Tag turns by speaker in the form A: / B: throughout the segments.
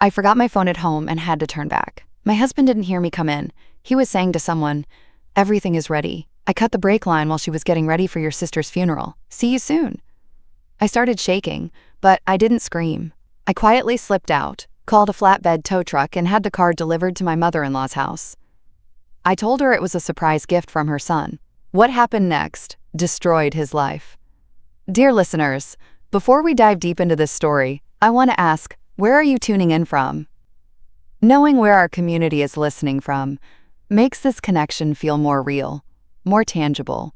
A: I forgot my phone at home and had to turn back. My husband didn't hear me come in. He was saying to someone, "Everything is ready. I cut the brake line while she was getting ready for your sister's funeral. See you soon." I started shaking, but I didn't scream. I quietly slipped out, called a flatbed tow truck, and had the car delivered to my mother-in-law's house. I told her it was a surprise gift from her son. What happened next destroyed his life. Dear listeners, before we dive deep into this story, I want to ask, where are you tuning in from? Knowing where our community is listening from makes this connection feel more real, more tangible.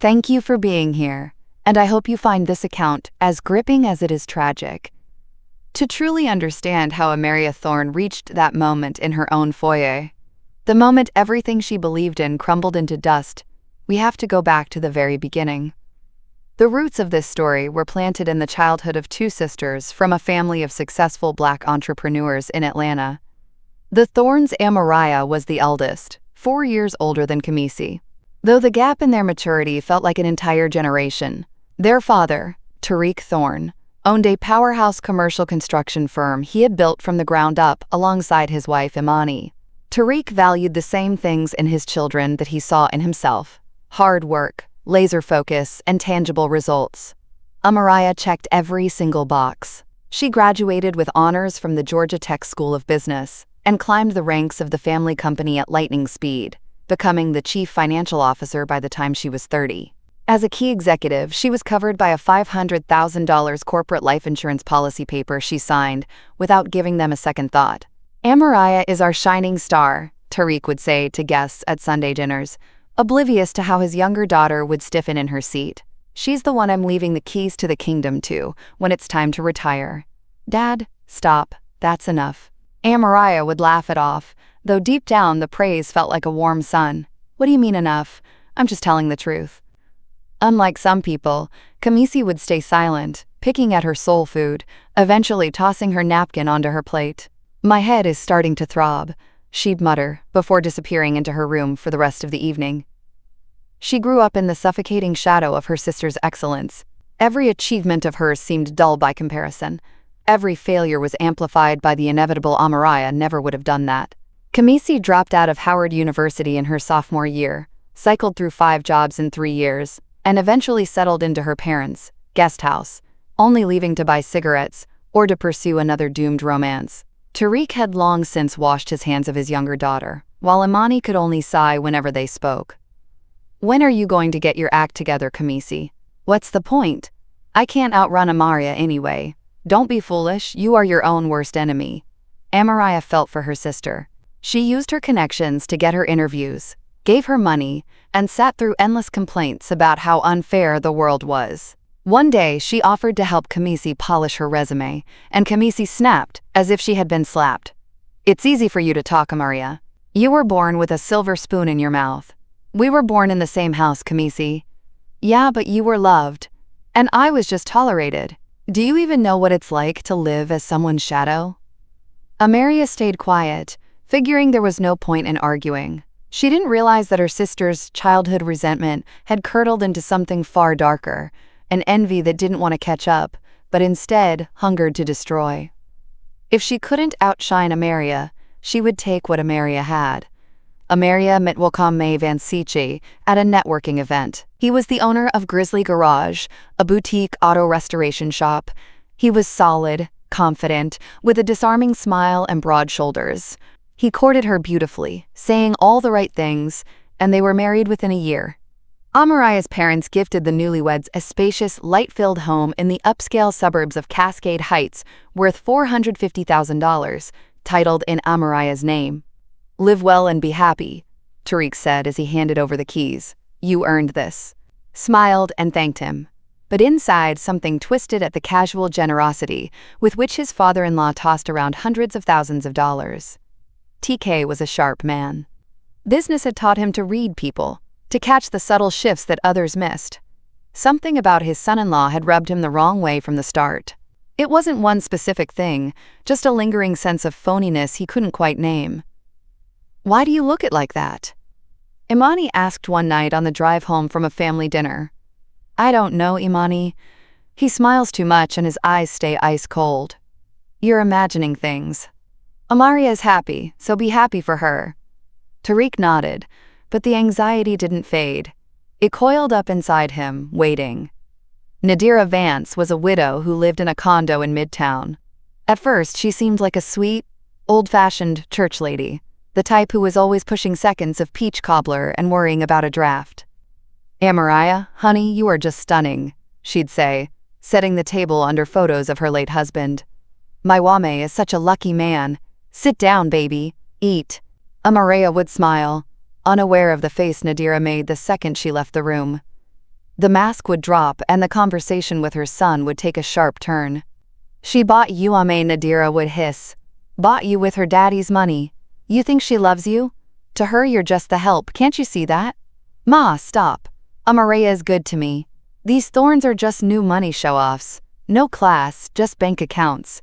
A: Thank you for being here, and I hope you find this account as gripping as it is tragic. To truly understand how Amaria Thorne reached that moment in her own foyer, the moment everything she believed in crumbled into dust, we have to go back to the very beginning. The roots of this story were planted in the childhood of two sisters from a family of successful Black entrepreneurs in Atlanta. The Thornes. Amaria was the eldest, 4 years older than Kamisi. Though the gap in their maturity felt like an entire generation, their father, Tariq Thorne, owned a powerhouse commercial construction firm he had built from the ground up alongside his wife Imani. Tariq valued the same things in his children that he saw in himself: hard work, laser focus, and tangible results. Amaria checked every single box. She graduated with honors from the Georgia Tech School of Business and climbed the ranks of the family company at lightning speed, becoming the chief financial officer by the time she was 30. As a key executive, she was covered by a $500,000 corporate life insurance policy paper she signed without giving them a second thought. "Amaria is our shining star," Tariq would say to guests at Sunday dinners, oblivious to how his younger daughter would stiffen in her seat. "She's the one I'm leaving the keys to the kingdom to when it's time to retire." "Dad, stop, that's enough." Amaria would laugh it off, though deep down the praise felt like a warm sun. "What do you mean enough? I'm just telling the truth." Unlike some people, Kamisi would stay silent, picking at her soul food, eventually tossing her napkin onto her plate. "My head is starting to throb," she'd mutter, before disappearing into her room for the rest of the evening. She grew up in the suffocating shadow of her sister's excellence. Every achievement of hers seemed dull by comparison. Every failure was amplified by the inevitable. Amaria never would have done that. Kamisi dropped out of Howard University in her sophomore year, cycled through 5 jobs in 3 years, and eventually settled into her parents' guest house, only leaving to buy cigarettes or to pursue another doomed romance. Tariq had long since washed his hands of his younger daughter, while Imani could only sigh whenever they spoke. "When are you going to get your act together, Kamisi? What's the point? I can't outrun Amaria anyway. Don't be foolish, you are your own worst enemy." Amaria felt for her sister. She used her connections to get her interviews, gave her money, and sat through endless complaints about how unfair the world was. One day, she offered to help Kamisi polish her resume, and Kamisi snapped, as if she had been slapped. "It's easy for you to talk, Amaria. You were born with a silver spoon in your mouth. We were born in the same house, Kamisi." "Yeah, but you were loved, and I was just tolerated. Do you even know what it's like to live as someone's shadow?" Amaria stayed quiet, figuring there was no point in arguing. She didn't realize that her sister's childhood resentment had curdled into something far darker, an envy that didn't want to catch up, but instead hungered to destroy. If she couldn't outshine Amaria, she would take what Amaria had. Amaria met Wakame Vancici at a networking event. He was the owner of Grizzly Garage, a boutique auto restoration shop. He was solid, confident, with a disarming smile and broad shoulders. He courted her beautifully, saying all the right things, and they were married within a year. Amaria's parents gifted the newlyweds a spacious, light-filled home in the upscale suburbs of Cascade Heights worth $450,000, titled in Amaria's name. "Live well and be happy," Tariq said as he handed over the keys. "You earned this." Smiled and thanked him. But inside, something twisted at the casual generosity with which his father-in-law tossed around hundreds of thousands of dollars. TK was a sharp man. Business had taught him to read people, to catch the subtle shifts that others missed. Something about his son-in-law had rubbed him the wrong way from the start. It wasn't one specific thing, just a lingering sense of phoniness he couldn't quite name. "Why do you look it like that?" Imani asked one night on the drive home from a family dinner. "I don't know, Imani. He smiles too much and his eyes stay ice cold." You're imagining things. Amaria is happy, so be happy for her. Tariq nodded, but the anxiety didn't fade. It coiled up inside him, waiting. Nadira Vance was a widow who lived in a condo in Midtown. At first, she seemed like a sweet, old-fashioned church lady, the type who was always pushing seconds of peach cobbler and worrying about a draft. "Amaria, honey, you are just stunning," she'd say, setting the table under photos of her late husband. "My Wame is such a lucky man. Sit down, baby. Eat." Amaria would smile, unaware of the face Nadira made the second she left the room. The mask would drop and the conversation with her son would take a sharp turn. "She bought you, Ame," Nadira would hiss. "Bought you with her daddy's money. You think she loves you? To her you're just the help, can't you see that?" "Ma, stop. Amaria is good to me. These thorns are just new money show-offs. No class, just bank accounts.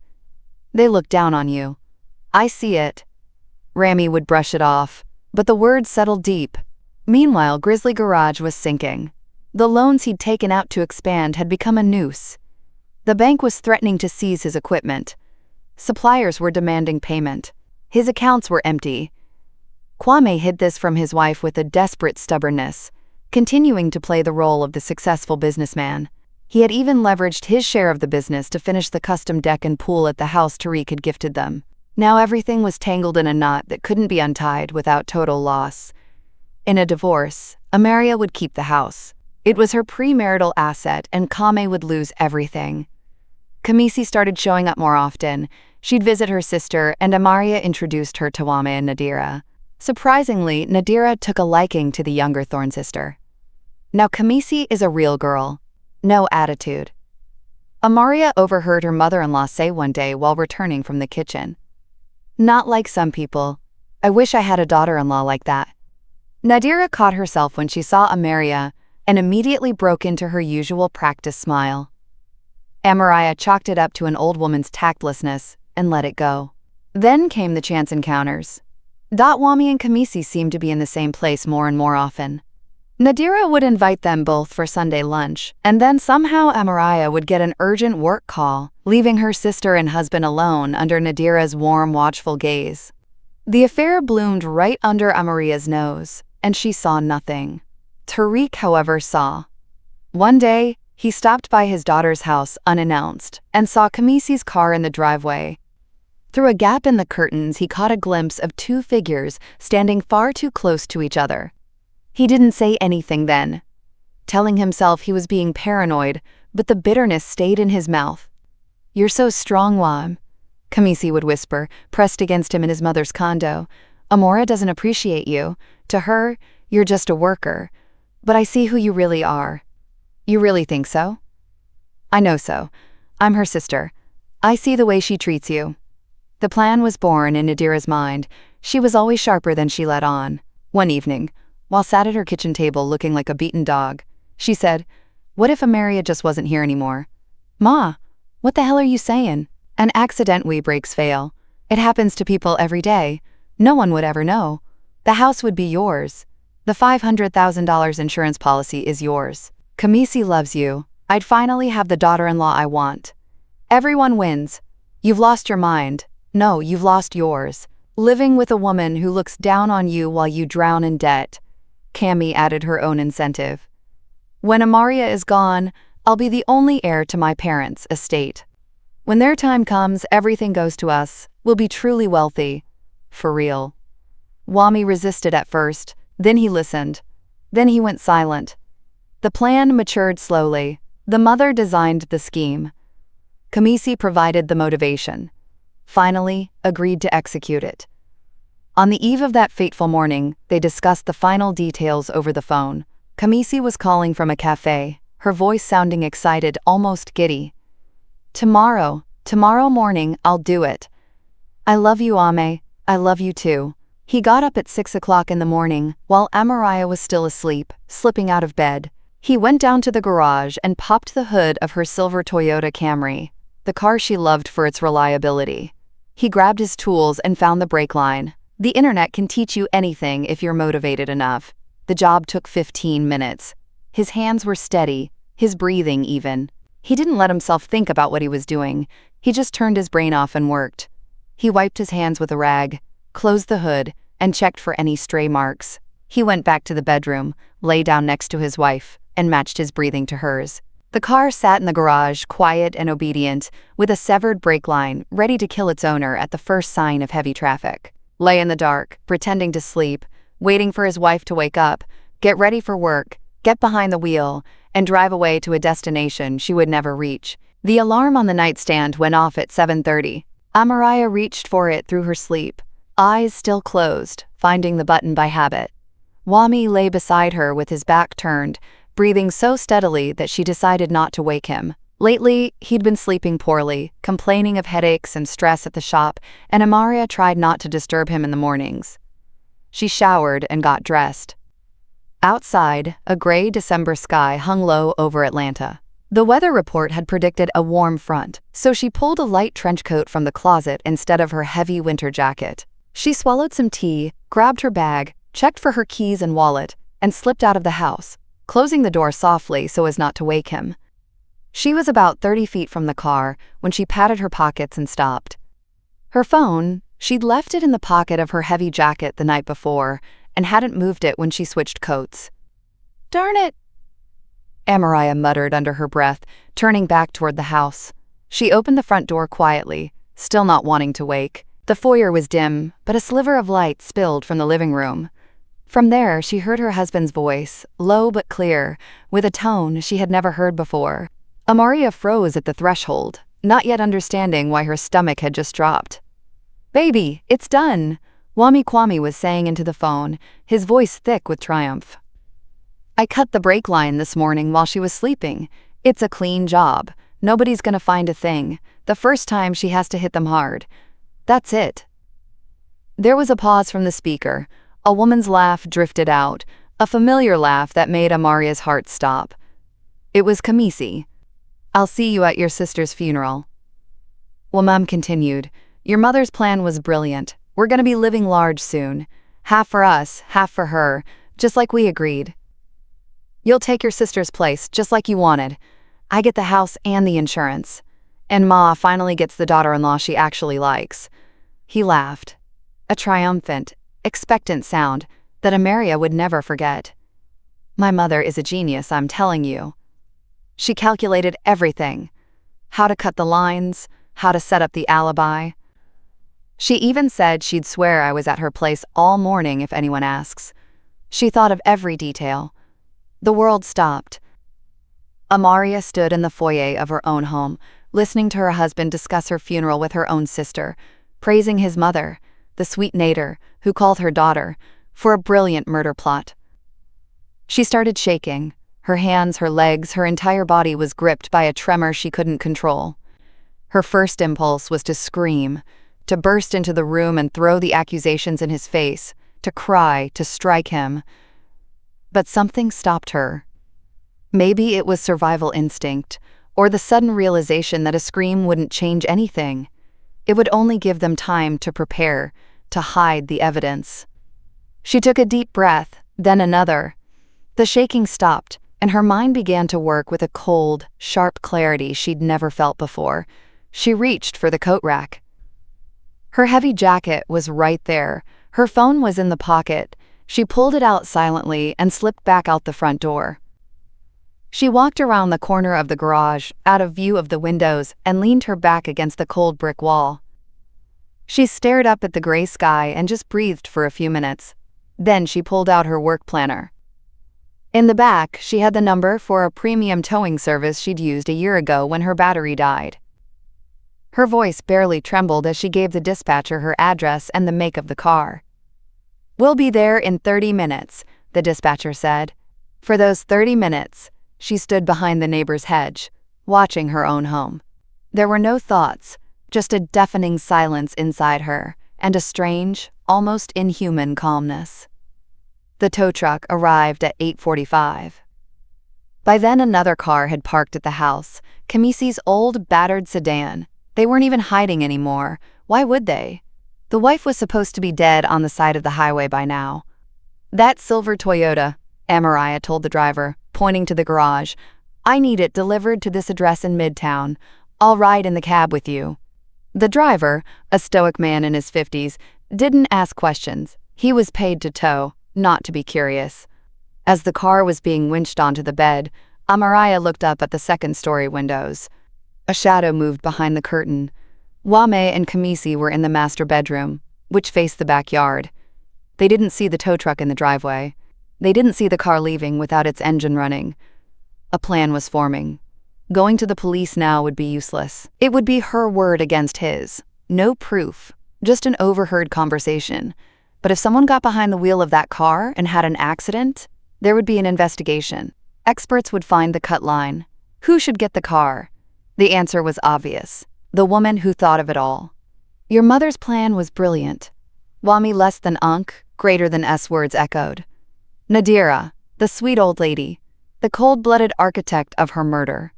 A: They look down on you. I see it." Rami would brush it off, but the words settled deep. Meanwhile, Grizzly Garage was sinking. The loans he'd taken out to expand had become a noose. The bank was threatening to seize his equipment. Suppliers were demanding payment. His accounts were empty. Kwame hid this from his wife with a desperate stubbornness, continuing to play the role of the successful businessman. He had even leveraged his share of the business to finish the custom deck and pool at the house Tariq had gifted them. Now everything was tangled in a knot that couldn't be untied without total loss. In a divorce, Amaria would keep the house. It was her premarital asset, and Kame would lose everything. Kamisi started showing up more often. She'd visit her sister, and Amaria introduced her to Wame and Nadira. Surprisingly, Nadira took a liking to the younger Thorn sister. Now Kamisi is a real girl. No attitude. Amaria overheard her mother-in-law say one day while returning from the kitchen, "Not like some people. I wish I had a daughter-in-law like that." Nadira caught herself when she saw Amaria and immediately broke into her usual practice smile. Amaria chalked it up to an old woman's tactlessness and let it go. Then came the chance encounters. Wami and Kamisi seemed to be in the same place more and more often. Nadira would invite them both for Sunday lunch, and then somehow Amaria would get an urgent work call, leaving her sister and husband alone under Nadira's warm, watchful gaze. The affair bloomed right under Amaria's nose, and she saw nothing. Tariq, however, saw. One day, he stopped by his daughter's house unannounced and saw Kamisi's car in the driveway. Through a gap in the curtains, he caught a glimpse of two figures standing far too close to each other. He didn't say anything then, telling himself he was being paranoid, but the bitterness stayed in his mouth. "You're so strong, Wam," Kamisi would whisper, pressed against him in his mother's condo. "Amora doesn't appreciate you. To her, you're just a worker. But I see who you really are." "You really think so?" "I know so. I'm her sister. I see the way she treats you." The plan was born in Nadira's mind. She was always sharper than she let on. One evening, while sat at her kitchen table looking like a beaten dog, she said, "What if Amaria just wasn't here anymore?" "Ma, what the hell are you saying?" "An accident we breaks fail. It happens to people every day. No one would ever know. The house would be yours. The $500,000 insurance policy is yours. Kamisi loves you. I'd finally have the daughter-in-law I want. Everyone wins. You've lost your mind. No, you've lost yours. Living with a woman who looks down on you while you drown in debt." Cami added her own incentive. "When Amaria is gone, I'll be the only heir to my parents' estate. When their time comes, everything goes to us. We'll be truly wealthy. For real." Wami resisted at first, then he listened. Then he went silent. The plan matured slowly. The mother designed the scheme. Kamisi provided the motivation. Finally, agreed to execute it. On the eve of that fateful morning, they discussed the final details over the phone. Kamisi was calling from a cafe, her voice sounding excited, almost giddy. Tomorrow morning, I'll do it. I love you, Ame. I love you too." He got up at 6 o'clock in the morning, while Amaria was still asleep, slipping out of bed. He went down to the garage and popped the hood of her silver Toyota Camry, the car she loved for its reliability. He grabbed his tools and found the brake line. The internet can teach you anything if you're motivated enough. The job took 15 minutes. His hands were steady, his breathing even. He didn't let himself think about what he was doing, He just turned his brain off and worked. He wiped his hands with a rag, closed the hood, and checked for any stray marks. He went back to the bedroom, lay down next to his wife, and matched his breathing to hers. The car sat in the garage, quiet and obedient, with a severed brake line, ready to kill its owner at the first sign of heavy traffic. Lay in the dark, pretending to sleep, waiting for his wife to wake up, get ready for work, get behind the wheel, and drive away to a destination she would never reach. The alarm on the nightstand went off at 7:30. Amariah reached for it through her sleep, eyes still closed, finding the button by habit. Wami lay beside her with his back turned, breathing so steadily that she decided not to wake him. Lately, he'd been sleeping poorly, complaining of headaches and stress at the shop, and Amariah tried not to disturb him in the mornings. She showered and got dressed. Outside, a gray December sky hung low over Atlanta. The weather report had predicted a warm front, so she pulled a light trench coat from the closet instead of her heavy winter jacket. She swallowed some tea, grabbed her bag, checked for her keys and wallet, and slipped out of the house, closing the door softly so as not to wake him. She was about 30 feet from the car when she patted her pockets and stopped. Her phone, she'd left it in the pocket of her heavy jacket the night before and hadn't moved it when she switched coats. "Darn it," Amariah muttered under her breath, turning back toward the house. She opened the front door quietly, still not wanting to wake. The foyer was dim, but a sliver of light spilled from the living room. From there, she heard her husband's voice, low but clear, with a tone she had never heard before. Amariah froze at the threshold, not yet understanding why her stomach had just dropped. "Baby, it's done," Wami Kwame was saying into the phone, his voice thick with triumph. "I cut the brake line this morning while she was sleeping. It's a clean job. Nobody's gonna find a thing. The first time she has to hit them hard. That's it." There was a pause from the speaker. A woman's laugh drifted out, a familiar laugh that made Amaria's heart stop. It was Kamisi. "I'll see you at your sister's funeral." Wamam continued, "Your mother's plan was brilliant. We're gonna be living large soon. Half for us, half for her, just like we agreed. You'll take your sister's place, just like you wanted. I get the house and the insurance. And Ma finally gets the daughter-in-law she actually likes." He laughed, a triumphant, expectant sound that Amariah would never forget. "My mother is a genius, I'm telling you. She calculated everything. How to cut the lines, how to set up the alibi. She even said she'd swear I was at her place all morning if anyone asks. She thought of every detail." The world stopped. Amariah stood in the foyer of her own home, listening to her husband discuss her funeral with her own sister, praising his mother, the sweet Nader, who called her daughter, for a brilliant murder plot. She started shaking. Her hands, her legs, her entire body was gripped by a tremor she couldn't control. Her first impulse was to scream, to burst into the room and throw the accusations in his face, to cry, to strike him. But something stopped her. Maybe it was survival instinct, or the sudden realization that a scream wouldn't change anything. It would only give them time to prepare, to hide the evidence. She took a deep breath, then another. The shaking stopped, and her mind began to work with a cold, sharp clarity she'd never felt before. She reached for the coat rack. Her heavy jacket was right there. Her phone was in the pocket. She pulled it out silently and slipped back out the front door. She walked around the corner of the garage, out of view of the windows, and leaned her back against the cold brick wall. She stared up at the gray sky and just breathed for a few minutes. Then she pulled out her work planner. In the back, she had the number for a premium towing service she'd used a year ago when her battery died. Her voice barely trembled as she gave the dispatcher her address and the make of the car. "We'll be there in 30 minutes, the dispatcher said. For those 30 minutes, she stood behind the neighbor's hedge, watching her own home. There were no thoughts, just a deafening silence inside her, and a strange, almost inhuman calmness. The tow truck arrived at 8:45. By then another car had parked at the house, Kamisi's old, battered sedan. They weren't even hiding anymore. Why would they? The wife was supposed to be dead on the side of the highway by now. "That silver Toyota," Amariah told the driver, pointing to the garage. "I need it delivered to this address in Midtown. I'll ride in the cab with you." The driver, a stoic man in his 50s, didn't ask questions. He was paid to tow, not to be curious. As the car was being winched onto the bed, Amaraya looked up at the second-story windows. A shadow moved behind the curtain. Wame and Kamisi were in the master bedroom, which faced the backyard. They didn't see the tow truck in the driveway. They didn't see the car leaving without its engine running. A plan was forming. Going to the police now would be useless. It would be her word against his. No proof, just an overheard conversation. But if someone got behind the wheel of that car and had an accident, there would be an investigation. Experts would find the cut line. Who should get the car? The answer was obvious. The woman who thought of it all. Your mother's plan was brilliant. Wami less than Unk, greater than S words echoed. Nadira, the sweet old lady, the cold-blooded architect of her murder.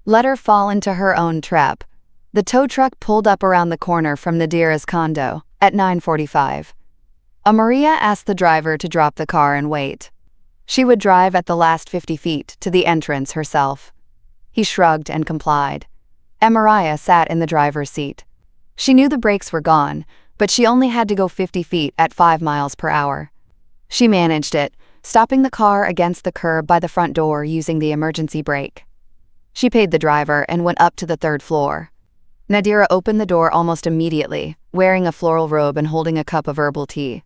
A: Let her fall into her own trap. The tow truck pulled up around the corner from Nadira's condo at 9:45. Maria asked the driver to drop the car and wait. She would drive at the last 50 feet to the entrance herself. He shrugged and complied. Maria sat in the driver's seat. She knew the brakes were gone, but she only had to go 50 feet at 5 miles per hour. She managed it, stopping the car against the curb by the front door using the emergency brake. She paid the driver and went up to the 3rd floor. Nadira opened the door almost immediately, wearing a floral robe and holding a cup of herbal tea.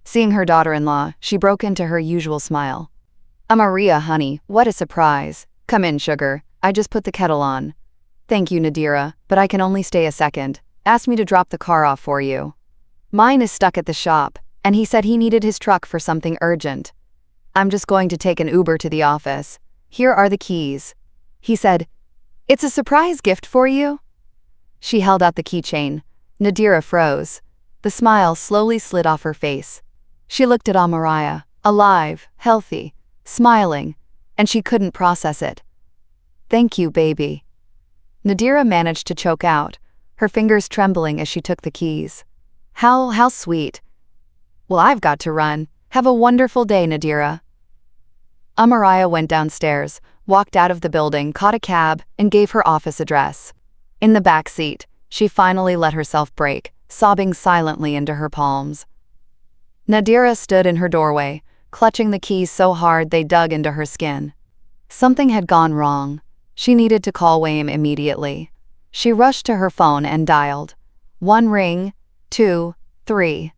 A: Seeing her daughter-in-law, she broke into her usual smile. Maria, honey, what a surprise. Come in, sugar. I just put the kettle on. Thank you, Nadira, but I can only stay a second. Asked me to drop the car off for you. Mine is stuck at the shop, and he said he needed his truck for something urgent. I'm just going to take an Uber to the office. Here are the keys. He said, "It's a surprise gift for you?" She held out the keychain. Nadira froze. The smile slowly slid off her face. She looked at Amaraya, alive, healthy, smiling, and she couldn't process it. Thank you, baby. Nadira managed to choke out, her fingers trembling as she took the keys. How sweet. Well, I've got to run. Have a wonderful day, Nadira. Amaraya went downstairs, walked out of the building, caught a cab, and gave her office address. In the back seat, she finally let herself break, sobbing silently into her palms. Nadira stood in her doorway, clutching the keys so hard they dug into her skin. Something had gone wrong. She needed to call Wayne immediately. She rushed to her phone and dialed. 1 ring, 2, 3.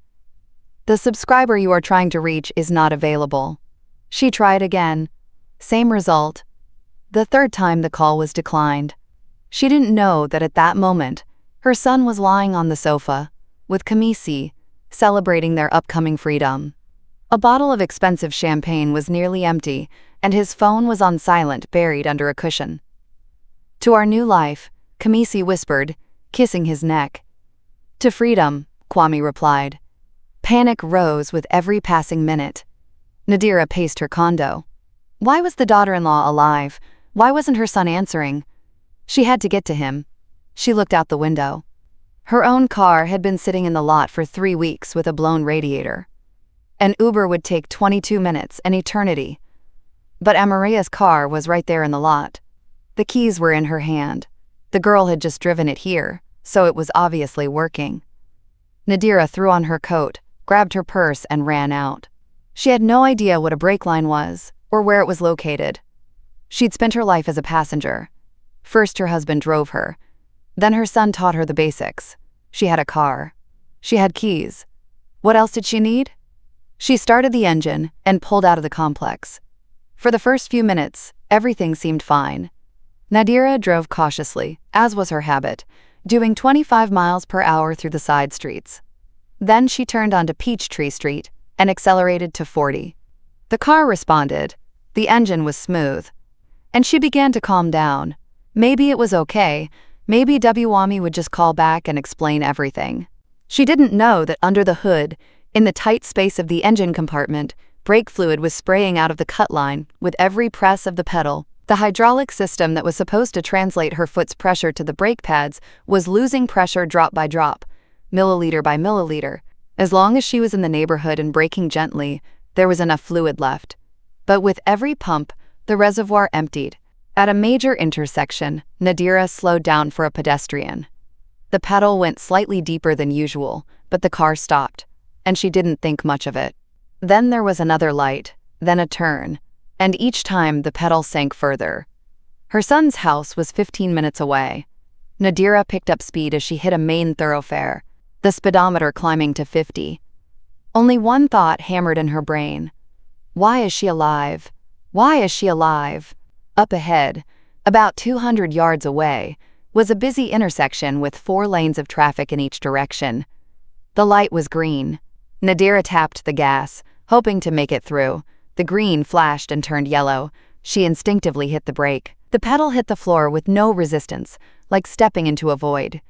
A: The subscriber you are trying to reach is not available. She tried again. Same result. The 3rd time the call was declined. She didn't know that at that moment, her son was lying on the sofa, with Kamisi, celebrating their upcoming freedom. A bottle of expensive champagne was nearly empty, and his phone was on silent, buried under a cushion. To our new life, Kamisi whispered, kissing his neck. To freedom, Kwame replied. Panic rose with every passing minute. Nadira paced her condo. Why was the daughter-in-law alive? Why wasn't her son answering? She had to get to him. She looked out the window. Her own car had been sitting in the lot for 3 weeks with a blown radiator. An Uber would take 22 minutes, an eternity. But Amaria's car was right there in the lot. The keys were in her hand. The girl had just driven it here, so it was obviously working. Nadira threw on her coat, grabbed her purse, and ran out. She had no idea what a brake line was, or where it was located. She'd spent her life as a passenger. First her husband drove her. Then her son taught her the basics. She had a car. She had keys. What else did she need? She started the engine and pulled out of the complex. For the first few minutes, everything seemed fine. Nadira drove cautiously, as was her habit, doing 25 miles per hour through the side streets. Then she turned onto Peachtree Street and accelerated to 40. The car responded. The engine was smooth. And she began to calm down. Maybe it was okay. Maybe Wami would just call back and explain everything. She didn't know that under the hood, in the tight space of the engine compartment, brake fluid was spraying out of the cut line with every press of the pedal. The hydraulic system that was supposed to translate her foot's pressure to the brake pads was losing pressure drop by drop, milliliter by milliliter. As long as she was in the neighborhood and braking gently, there was enough fluid left. But with every pump, the reservoir emptied. At a major intersection, Nadira slowed down for a pedestrian. The pedal went slightly deeper than usual, but the car stopped, and she didn't think much of it. Then there was another light, then a turn, and each time the pedal sank further. Her son's house was 15 minutes away. Nadira picked up speed as she hit a main thoroughfare, the speedometer climbing to 50. Only one thought hammered in her brain. Why is she alive? Why is she alive? Up ahead, about 200 yards away, was a busy intersection with 4 lanes of traffic in each direction. The light was green. Nadira tapped the gas, hoping to make it through. The green flashed and turned yellow. She instinctively hit the brake. The pedal hit the floor with no resistance, like stepping into a void.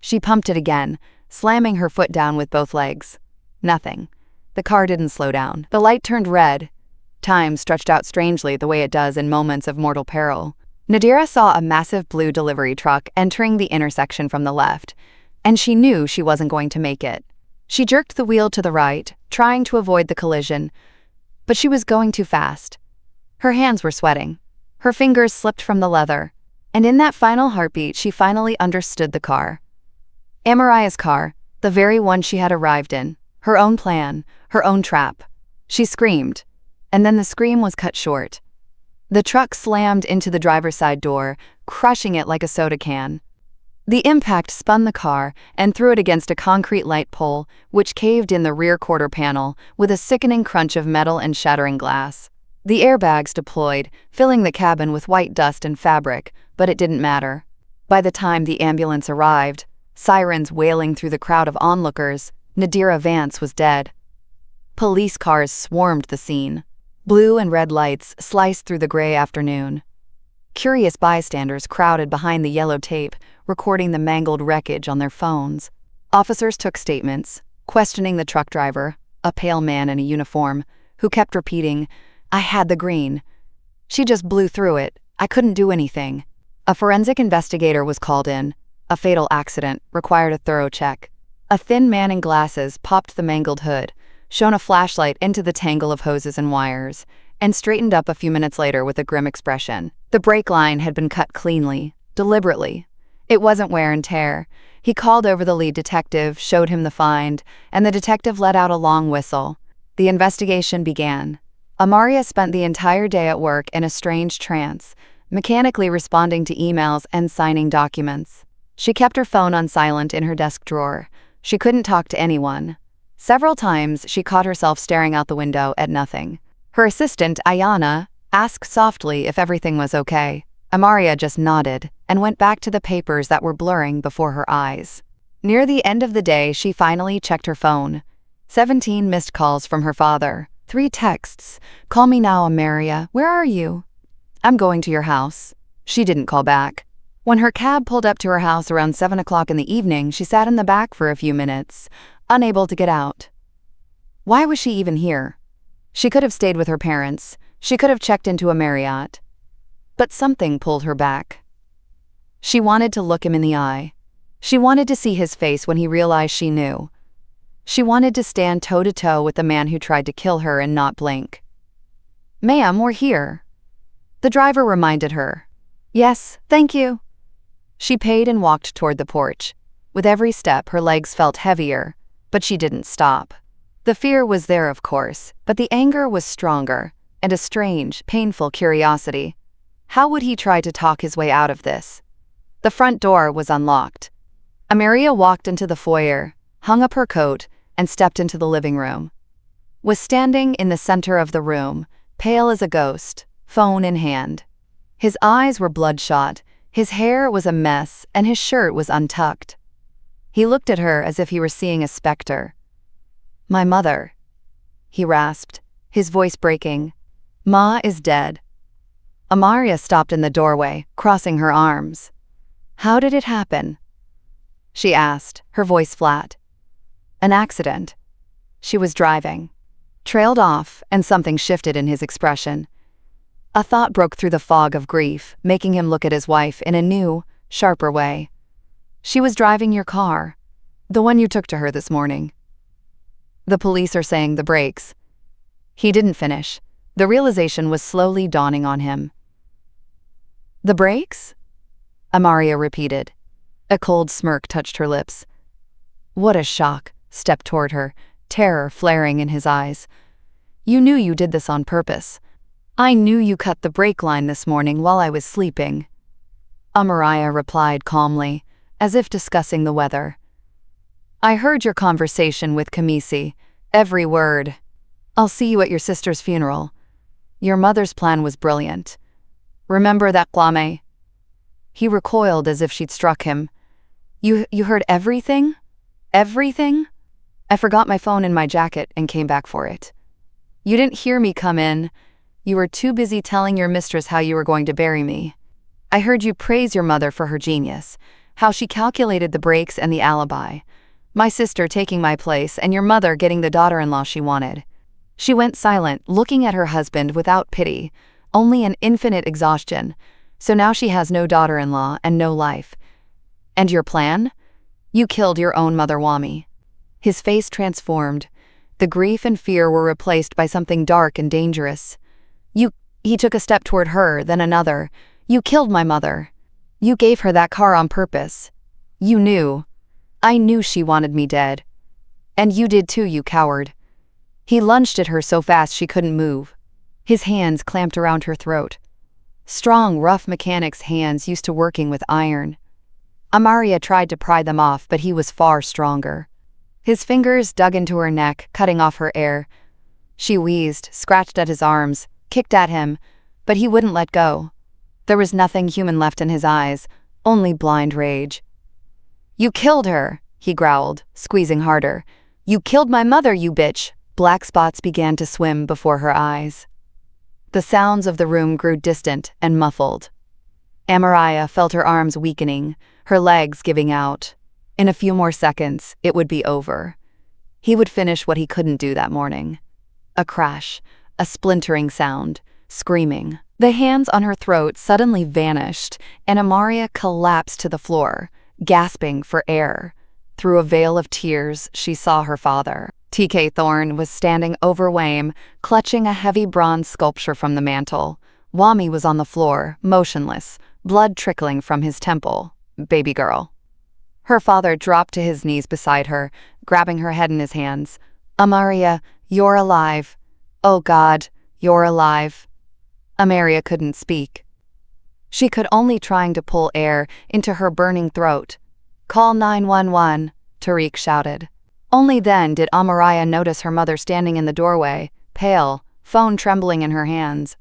A: She pumped it again, slamming her foot down with both legs. Nothing. The car didn't slow down. The light turned red. Time stretched out strangely the way it does in moments of mortal peril. Nadira saw a massive blue delivery truck entering the intersection from the left, and she knew she wasn't going to make it. She jerked the wheel to the right, trying to avoid the collision, but she was going too fast. Her hands were sweating. Her fingers slipped from the leather, and in that final heartbeat she finally understood the car. Amariah's car, the very one she had arrived in, her own plan, her own trap. She screamed, and then the scream was cut short. The truck slammed into the driver's side door, crushing it like a soda can. The impact spun the car and threw it against a concrete light pole, which caved in the rear quarter panel with a sickening crunch of metal and shattering glass. The airbags deployed, filling the cabin with white dust and fabric, but it didn't matter. By the time the ambulance arrived, sirens wailing through the crowd of onlookers, Nadira Vance was dead. Police cars swarmed the scene. Blue and red lights sliced through the gray afternoon. Curious bystanders crowded behind the yellow tape, recording the mangled wreckage on their phones. Officers took statements, questioning the truck driver, a pale man in a uniform, who kept repeating, "I had the green. She just blew through it. I couldn't do anything." A forensic investigator was called in. A fatal accident required a thorough check. A thin man in glasses popped the mangled hood, shone a flashlight into the tangle of hoses and wires, and straightened up a few minutes later with a grim expression. The brake line had been cut cleanly, deliberately. It wasn't wear and tear. He called over the lead detective, showed him the find, and the detective let out a long whistle. The investigation began. Amaria spent the entire day at work in a strange trance, mechanically responding to emails and signing documents. She kept her phone on silent in her desk drawer. She couldn't talk to anyone. Several times she caught herself staring out the window at nothing. Her assistant, Ayana, asked softly if everything was okay. Amaria just nodded and went back to the papers that were blurring before her eyes. Near the end of the day, she finally checked her phone. 17 missed calls from her father. 3 texts. "Call me now, Amaria. Where are you?" "I'm going to your house." She didn't call back. When her cab pulled up to her house around 7 o'clock in the evening, she sat in the back for a few minutes, unable to get out. Why was she even here? She could have stayed with her parents. She could have checked into a Marriott. But something pulled her back. She wanted to look him in the eye. She wanted to see his face when he realized she knew. She wanted to stand toe-to-toe with the man who tried to kill her and not blink. "Ma'am, we're here." The driver reminded her. "Yes, thank you." She paid and walked toward the porch. With every step, her legs felt heavier, but she didn't stop. The fear was there, of course, but the anger was stronger, and a strange, painful curiosity. How would he try to talk his way out of this? The front door was unlocked. Amaria walked into the foyer, hung up her coat, and stepped into the living room. Was standing in the center of the room, pale as a ghost, phone in hand. His eyes were bloodshot, his hair was a mess, and his shirt was untucked. He looked at her as if he were seeing a specter. "My mother," he rasped, his voice breaking. "Ma is dead." Amaria stopped in the doorway, crossing her arms. "How did it happen?" she asked, her voice flat. "An accident." She was driving. Trailed off, and something shifted in his expression. A thought broke through the fog of grief, making him look at his wife in a new, sharper way. "She was driving your car. The one you took to her this morning." "The police are saying the brakes." He didn't finish. The realization was slowly dawning on him. The brakes? Amaria repeated. A cold smirk touched her lips. What a shock, stepped toward her, terror flaring in his eyes. You knew you did this on purpose. I knew you cut the brake line this morning while I was sleeping. Amaria replied calmly, as if discussing the weather. I heard your conversation with Kamisi, every word. I'll see you at your sister's funeral. Your mother's plan was brilliant. Remember that Kwame? He recoiled as if she'd struck him. You heard everything? Everything? I forgot my phone in my jacket and came back for it. You didn't hear me come in. You were too busy telling your mistress how you were going to bury me. I heard you praise your mother for her genius, how she calculated the brakes and the alibi. My sister taking my place and your mother getting the daughter-in-law she wanted. She went silent, looking at her husband without pity, only an infinite exhaustion. So now she has no daughter-in-law and no life. And your plan? You killed your own mother Wami. His face transformed. The grief and fear were replaced by something dark and dangerous. He took a step toward her, then another. You killed my mother. You gave her that car on purpose. You knew. I knew she wanted me dead. And you did too, you coward. He lunged at her so fast she couldn't move. His hands clamped around her throat. Strong, rough mechanic's hands used to working with iron. Amaria tried to pry them off, but he was far stronger. His fingers dug into her neck, cutting off her air. She wheezed, scratched at his arms, kicked at him, but he wouldn't let go. There was nothing human left in his eyes, only blind rage. You killed her, he growled, squeezing harder. You killed my mother, you bitch. Black spots began to swim before her eyes. The sounds of the room grew distant and muffled. Amaria felt her arms weakening, her legs giving out. In a few more seconds, it would be over. He would finish what he couldn't do that morning. A crash, a splintering sound, screaming. The hands on her throat suddenly vanished, and Amaria collapsed to the floor, gasping for air. Through a veil of tears, she saw her father. T.K. Thorne was standing over Wame, clutching a heavy bronze sculpture from the mantel. Wami was on the floor, motionless, blood trickling from his temple. Baby girl. Her father dropped to his knees beside her, grabbing her head in his hands. Amaria, you're alive. Oh God, you're alive. Amaria couldn't speak. She could only trying to pull air into her burning throat. Call 911, Tariq shouted. Only then did Amaria notice her mother standing in the doorway, pale, phone trembling in her hands.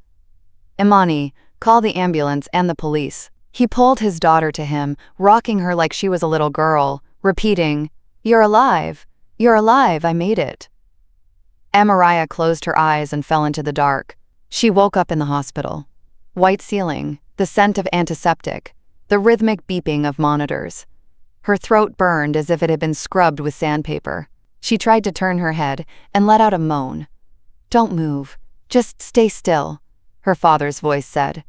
A: Imani, call the ambulance and the police. He pulled his daughter to him, rocking her like she was a little girl, repeating, You're alive. You're alive, I made it. Amaria closed her eyes and fell into the dark. She woke up in the hospital. White ceiling, the scent of antiseptic, the rhythmic beeping of monitors. Her throat burned as if it had been scrubbed with sandpaper. She tried to turn her head and let out a moan. Don't move. Just stay still, her father's voice said.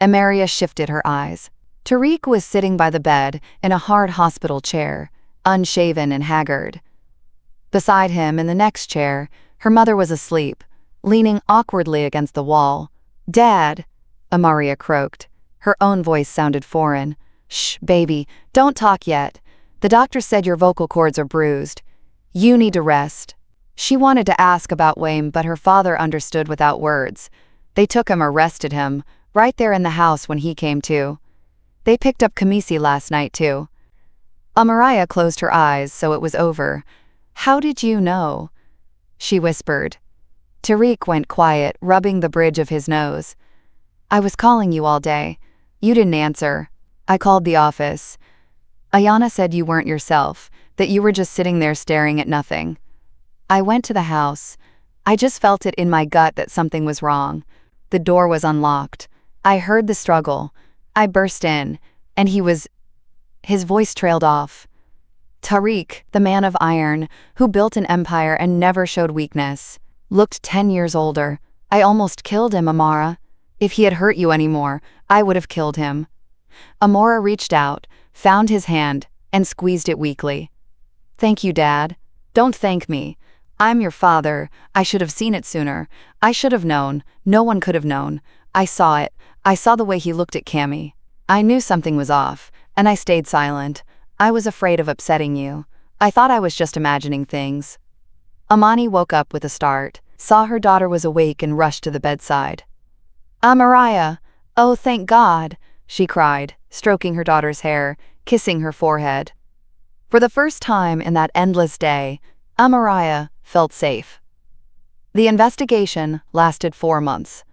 A: Amaria shifted her eyes. Tariq was sitting by the bed in a hard hospital chair, unshaven and haggard. Beside him, in the next chair, her mother was asleep, leaning awkwardly against the wall. Dad, Amaria croaked. Her own voice sounded foreign. Shh, baby, don't talk yet. The doctor said your vocal cords are bruised. You need to rest. She wanted to ask about Wayne, but her father understood without words. They took him, arrested him, right there in the house when he came to. They picked up Kamisi last night, too. Amaria closed her eyes, so it was over. How did you know? She whispered. Tariq went quiet, rubbing the bridge of his nose. I was calling you all day. You didn't answer. I called the office. Ayana said you weren't yourself, that you were just sitting there staring at nothing. I went to the house. I just felt it in my gut that something was wrong. The door was unlocked. I heard the struggle. I burst in, and his voice trailed off. Tariq, the man of iron, who built an empire and never showed weakness, looked 10 years older. I almost killed him, Amara. If he had hurt you anymore, I would have killed him. Amora reached out, found his hand, and squeezed it weakly. Thank you, Dad. Don't thank me. I'm your father. I should have seen it sooner. I should have known. No one could have known. I saw it. I saw the way he looked at Cammy. I knew something was off, and I stayed silent. I was afraid of upsetting you. I thought I was just imagining things. Amani woke up with a start, saw her daughter was awake and rushed to the bedside. Mariah! Oh, thank God! She cried, stroking her daughter's hair, kissing her forehead. For the first time in that endless day, Mariah felt safe. The investigation lasted 4 months.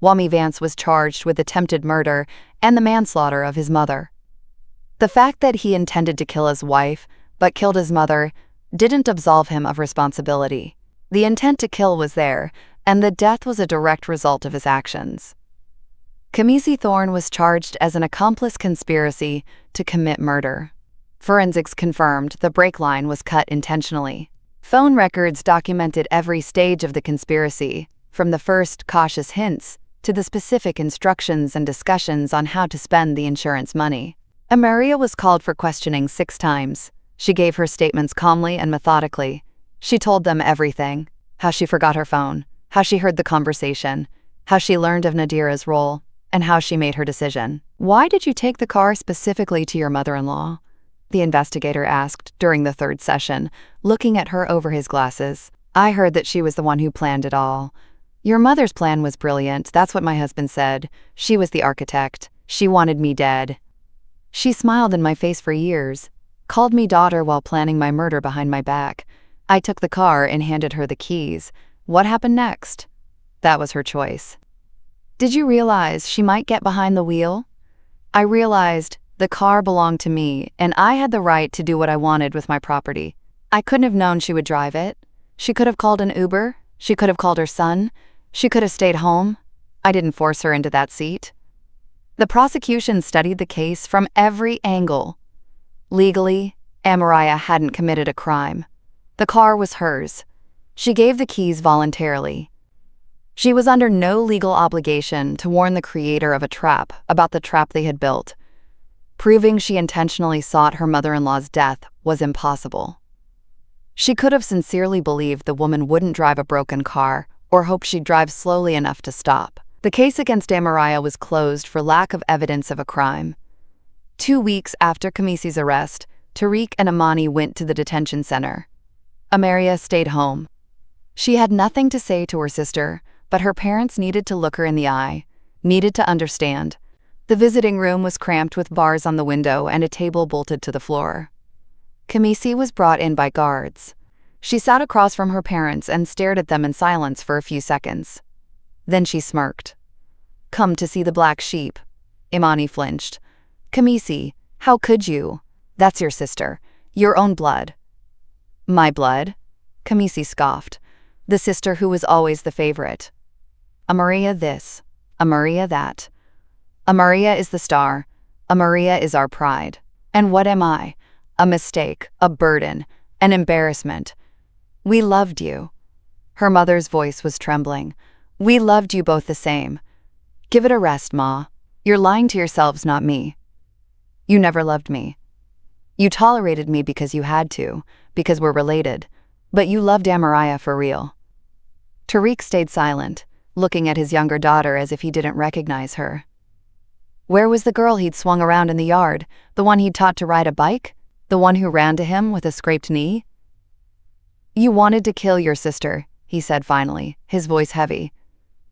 A: Wami Vance was charged with attempted murder and the manslaughter of his mother. The fact that he intended to kill his wife, but killed his mother, didn't absolve him of responsibility. The intent to kill was there, and the death was a direct result of his actions. Kamisi Thorne was charged as an accomplice conspiracy to commit murder. Forensics confirmed the brake line was cut intentionally. Phone records documented every stage of the conspiracy, from the first cautious hints to the specific instructions and discussions on how to spend the insurance money. Amaria was called for questioning 6 times. She gave her statements calmly and methodically. She told them everything: how she forgot her phone, how she heard the conversation, how she learned of Nadira's role, and how she made her decision. "Why did you take the car specifically to your mother-in-law?" the investigator asked during the 3rd session, looking at her over his glasses. "I heard that she was the one who planned it all. Your mother's plan was brilliant, that's what my husband said. She was the architect. She wanted me dead. She smiled in my face for years, called me daughter while planning my murder behind my back. I took the car and handed her the keys. What happened next? That was her choice." "Did you realize she might get behind the wheel?" "I realized the car belonged to me, and I had the right to do what I wanted with my property. I couldn't have known she would drive it. She could have called an Uber. She could have called her son. She could have stayed home. I didn't force her into that seat." The prosecution studied the case from every angle. Legally, Mariah hadn't committed a crime. The car was hers. She gave the keys voluntarily. She was under no legal obligation to warn the creator of a trap about the trap they had built. Proving she intentionally sought her mother-in-law's death was impossible. She could have sincerely believed the woman wouldn't drive a broken car or hoped she'd drive slowly enough to stop. The case against Mariah was closed for lack of evidence of a crime. 2 weeks after Kamisi's arrest, Tariq and Amani went to the detention center. Amaria stayed home. She had nothing to say to her sister, but her parents needed to look her in the eye, needed to understand. The visiting room was cramped with bars on the window and a table bolted to the floor. Kamisi was brought in by guards. She sat across from her parents and stared at them in silence for a few seconds. Then she smirked. "Come to see the black sheep." Imani flinched. "Kamisi, how could you? That's your sister. Your own blood." "My blood?" Kamisi scoffed. "The sister who was always the favorite. Amaria this, Amaria that. Amaria is the star. Amaria is our pride. And what am I? A mistake, a burden, an embarrassment. We loved you." Her mother's voice was trembling. "We loved you both the same. Give it a rest, Ma. You're lying to yourselves, not me. You never loved me. You tolerated me because you had to, because we're related. But you loved Amaria for real." Tariq stayed silent, looking at his younger daughter as if he didn't recognize her. Where was the girl he'd swung around in the yard, the one he'd taught to ride a bike, the one who ran to him with a scraped knee? "You wanted to kill your sister," he said finally, his voice heavy.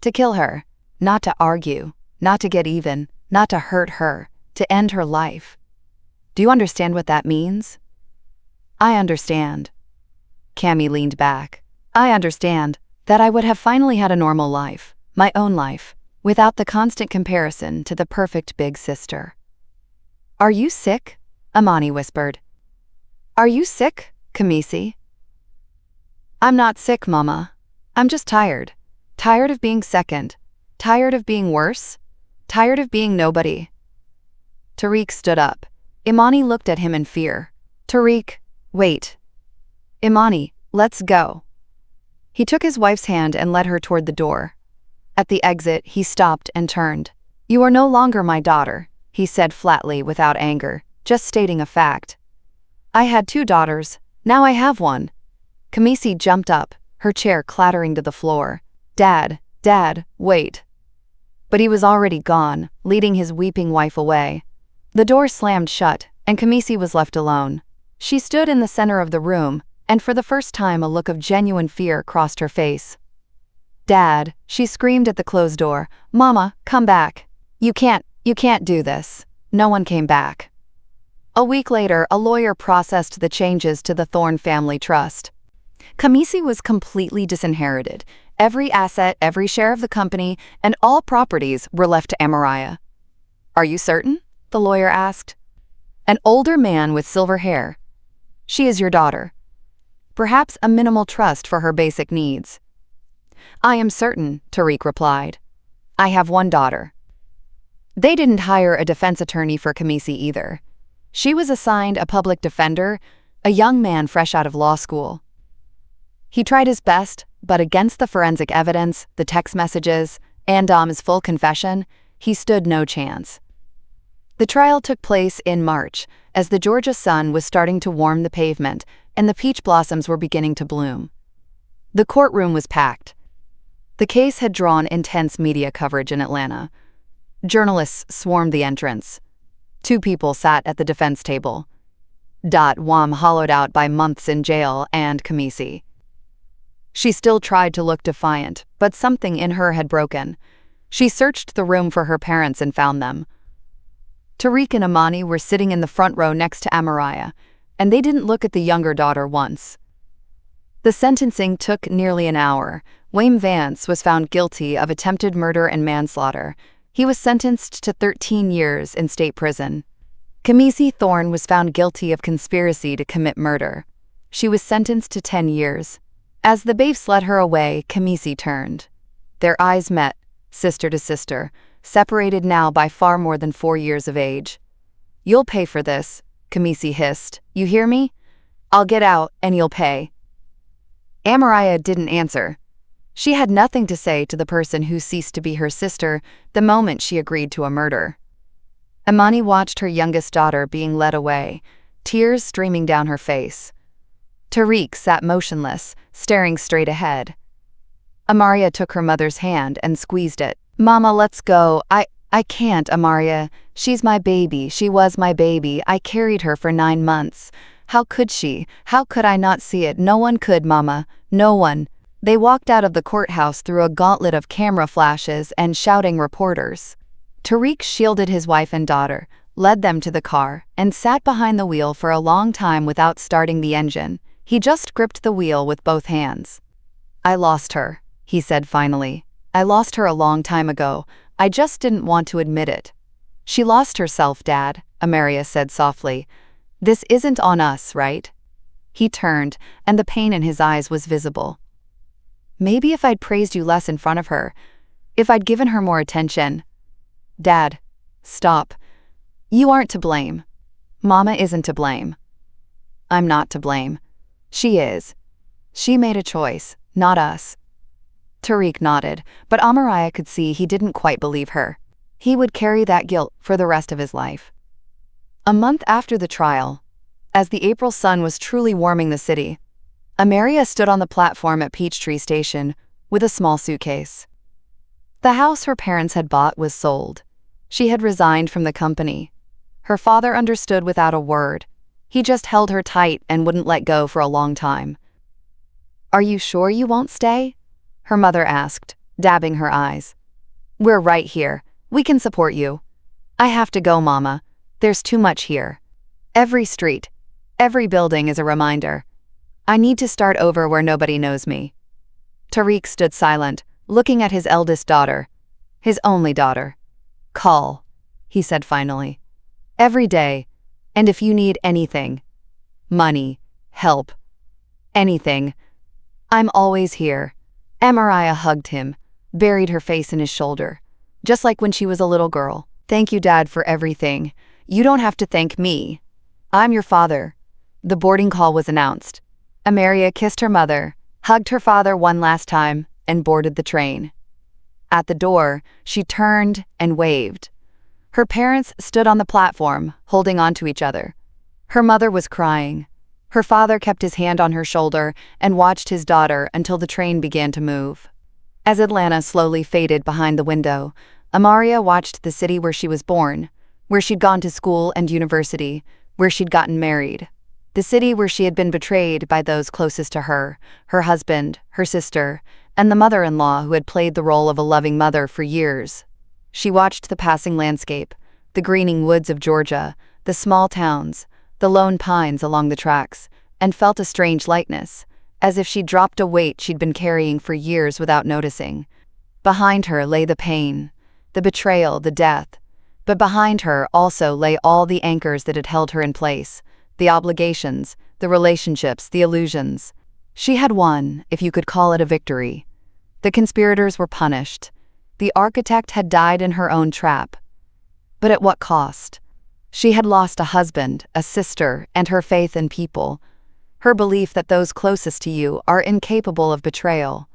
A: "To kill her, not to argue, not to get even, not to hurt her, to end her life. Do you understand what that means?" "I understand." Cammy leaned back. "I understand that I would have finally had a normal life, my own life, without the constant comparison to the perfect big sister." "Are you sick?" Amani whispered. "Are you sick, Kamisi?" "I'm not sick, Mama. I'm just tired. Tired of being second. Tired of being worse. Tired of being nobody." Tariq stood up. Imani looked at him in fear. "Tariq, wait. Imani, let's go." He took his wife's hand and led her toward the door. At the exit, he stopped and turned. "You are no longer my daughter," he said flatly without anger, just stating a fact. "I had 2 daughters, now I have 1. Kamisi jumped up, her chair clattering to the floor. Dad, wait." But he was already gone, leading his weeping wife away. The door slammed shut, and Kamisi was left alone. She stood in the center of the room, and for the first time a look of genuine fear crossed her face. "Dad," she screamed at the closed door. "Mama, come back. You can't do this." No one came back. A week later, a lawyer processed the changes to the Thorne family trust. Kamisi was completely disinherited. Every asset, every share of the company, and all properties were left to Amariah. "Are you certain?" the lawyer asked. An older man with silver hair. "She is your daughter. Perhaps a minimal trust for her basic needs." "I am certain," Tariq replied. "I have one daughter." They didn't hire a defense attorney for Kamisi either. She was assigned a public defender, a young man fresh out of law school. He tried his best, but against the forensic evidence, the text messages, and Dom's full confession, he stood no chance. The trial took place in March, as the Georgia sun was starting to warm the pavement and the peach blossoms were beginning to bloom. The courtroom was packed. The case had drawn intense media coverage in Atlanta. Journalists swarmed the entrance. 2 people sat at the defense table. Wam, hollowed out by months in jail, and Kamisi. She still tried to look defiant, but something in her had broken. She searched the room for her parents and found them. Tariq and Amani were sitting in the front row next to Amariah, and they didn't look at the younger daughter once. The sentencing took nearly an hour. Wayne Vance was found guilty of attempted murder and manslaughter. He was sentenced to 13 years in state prison. Kamisi Thorne was found guilty of conspiracy to commit murder. She was sentenced to 10 years. As the bailiffs led her away, Kamisi turned. Their eyes met, sister to sister, separated now by far more than 4 years of age. "You'll pay for this," Kamisi hissed. "You hear me? I'll get out and you'll pay." Amariah didn't answer. She had nothing to say to the person who ceased to be her sister the moment she agreed to a murder. Amani watched her youngest daughter being led away, tears streaming down her face. Tariq sat motionless, staring straight ahead. Amariah took her mother's hand and squeezed it. "Mama, let's go. I can't, Amariah. She's my baby. She was my baby. I carried her for 9 months. How could she? How could I not see it? No one could, Mama. No one." They walked out of the courthouse through a gauntlet of camera flashes and shouting reporters. Tariq shielded his wife and daughter, led them to the car, and sat behind the wheel for a long time without starting the engine. He just gripped the wheel with both hands. "I lost her," he said finally. "I lost her a long time ago. I just didn't want to admit it." "She lost herself, Dad," Amariah said softly. "This isn't on us, right?" He turned, and the pain in his eyes was visible. "Maybe if I'd praised you less in front of her, if I'd given her more attention." "Dad, stop. You aren't to blame. Mama isn't to blame." "I'm not to blame. She is. She made a choice, not us." Tariq nodded, but Amariah could see he didn't quite believe her. He would carry that guilt for the rest of his life. A month after the trial, as the April sun was truly warming the city, Amariah stood on the platform at Peachtree Station with a small suitcase. The house her parents had bought was sold. She had resigned from the company. Her father understood without a word. He just held her tight and wouldn't let go for a long time. "Are you sure you won't stay?" her mother asked, dabbing her eyes. "We're right here. We can support you." "I have to go, Mama. There's too much here. Every street, every building is a reminder. I need to start over where nobody knows me." Tariq stood silent, looking at his eldest daughter, his only daughter. "Call," he said finally. "Every day, and if you need anything, money, help, anything, I'm always here." Amariah hugged him, buried her face in his shoulder, just like when she was a little girl. "Thank you, Dad, for everything. You don't have to thank me. I'm your father." The boarding call was announced. Amariah kissed her mother, hugged her father one last time, and boarded the train. At the door, she turned and waved. Her parents stood on the platform, holding on to each other. Her mother was crying. Her father kept his hand on her shoulder and watched his daughter until the train began to move. As Atlanta slowly faded behind the window, Amariah watched the city where she was born, where she'd gone to school and university, where she'd gotten married. The city where she had been betrayed by those closest to her husband, her sister, and the mother-in-law who had played the role of a loving mother for years. She watched the passing landscape, the greening woods of Georgia, the small towns, the lone pines along the tracks, and felt a strange lightness, as if she'd dropped a weight she'd been carrying for years without noticing. Behind her lay the pain, the betrayal, the death. But behind her also lay all the anchors that had held her in place, the obligations, the relationships, the illusions. She had won, if you could call it a victory. The conspirators were punished. The architect had died in her own trap. But at what cost? She had lost a husband, a sister, and her faith in people. Her belief that those closest to you are incapable of betrayal.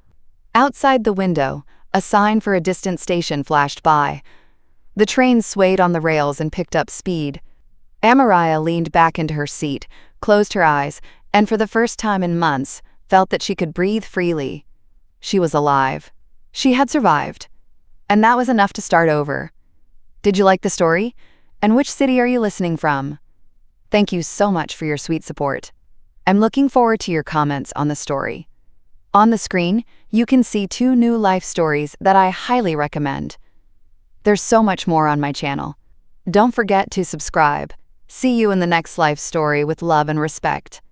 A: Outside the window, a sign for a distant station flashed by. The train swayed on the rails and picked up speed. Amariah leaned back into her seat, closed her eyes, and for the first time in months, felt that she could breathe freely. She was alive. She had survived. And that was enough to start over. Did you like the story? And which city are you listening from? Thank you so much for your sweet support. I'm looking forward to your comments on the story. On the screen, you can see 2 new life stories that I highly recommend. There's so much more on my channel. Don't forget to subscribe. See you in the next life story with love and respect.